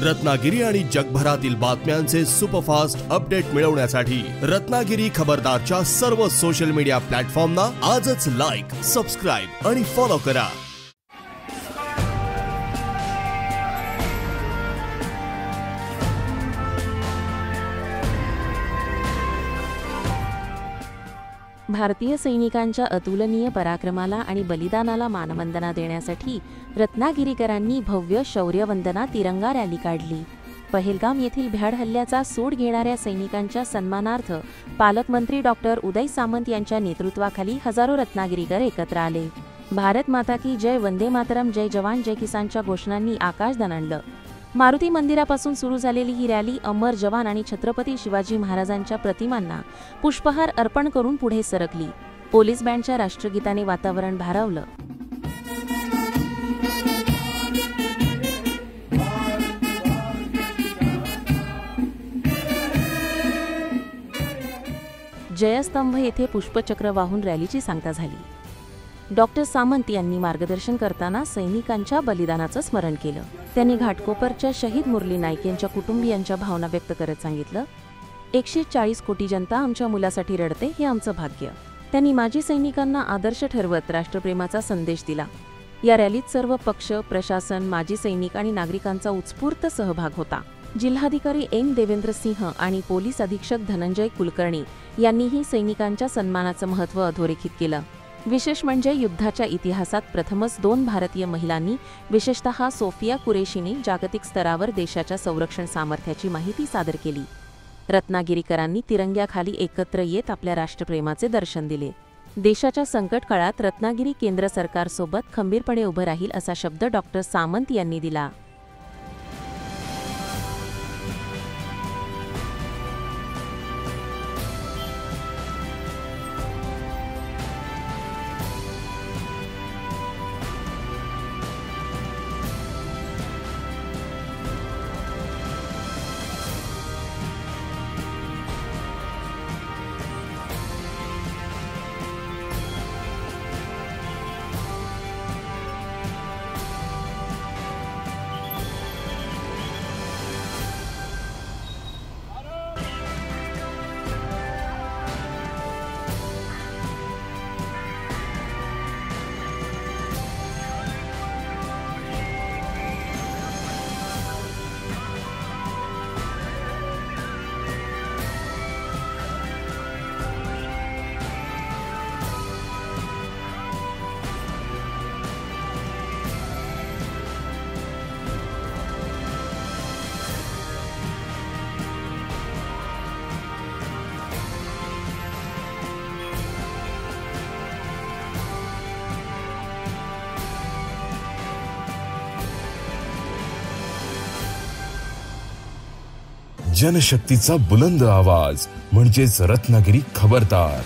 रत्नागिरी आणि जगभरातील बातम्यांचे सुपरफास्ट अपडेट मिळवण्यासाठी रत्नागिरी खबरदारच्या सर्व सोशल मीडिया प्लॅटफॉर्मना आजच लाईक, सबस्क्राईब आणि फॉलो करा. भारतीय सैनिकांच्या अतुलनीय पराक्रमाला आणि बलिदानाला मानवंदना देण्यासाठी रत्नागिरीकरांनी भव्य शौर्यवंदना तिरंगा रॅली काढली. पहलगाम येथील भ्याड हल्ल्याचा सूड घेणाऱ्या सैनिकांच्या सन्मानार्थ पालकमंत्री डॉक्टर उदय सामंत यांच्या नेतृत्वाखाली हजारो रत्नागिरीकर एकत्र आले. भारत माता की जय, वंदे मातरम, जय जवान जय किसानच्या घोषणांनी आकाश दणाणलं. मारुती मंदिरापासून सुरू झालेली ही रॅली अमर जवान आणि छत्रपती शिवाजी महाराजांच्या प्रतिमांना पुष्पहार अर्पण करून पुढे सरकली. पोलीस बँडच्या राष्ट्रगीताने वातावरण भारावलं. जयस्तंभ येथे पुष्पचक्र वाहून रॅलीची सांगता झाली. डॉक्टर सामंत यांनी मार्गदर्शन करताना सैनिकांच्या बलिदानाचं स्मरण केलं. त्यांनी घाटकोपरच्या शहीद मुरली नाईक यांच्या कुटुंबियांच्या भावना व्यक्त करत सांगितलं, 140 कोटी जनता आमच्या मुलासाठी रडते, हे आमचं भाग्य. त्यांनी माजी सैनिकांना आदर्श ठरवत राष्ट्रप्रेमाचा संदेश दिला. या रॅलीत सर्व पक्ष, प्रशासन, माजी सैनिक आणि नागरिकांचा उत्स्फूर्त सहभाग होता. जिल्हाधिकारी एम देवेंद्र सिंह आणि पोलीस अधीक्षक धनंजय कुलकर्णी यांनीही सैनिकांच्या सन्मानाचं महत्त्व अधोरेखित केलं. विशेष म्हणजे युद्धाच्या इतिहासात प्रथमच 2 भारतीय महिलांनी, विशेषतः सोफिया कुरेशीने जागतिक स्तरावर देशाच्या संरक्षण सामर्थ्याची माहिती सादर केली. रत्नागिरीकरांनी तिरंग्याखाली एकत्र येत आपल्या राष्ट्रप्रेमाचे दर्शन दिले. देशाच्या संकट काळात रत्नागिरी केंद्र सरकारसोबत खंबीरपणे उभं राहील असा शब्द डॉक्टर सामंत यांनी दिला. जनशक्तीचा बुलंद आवाज म्हणजेच रत्नागिरी खबरदार.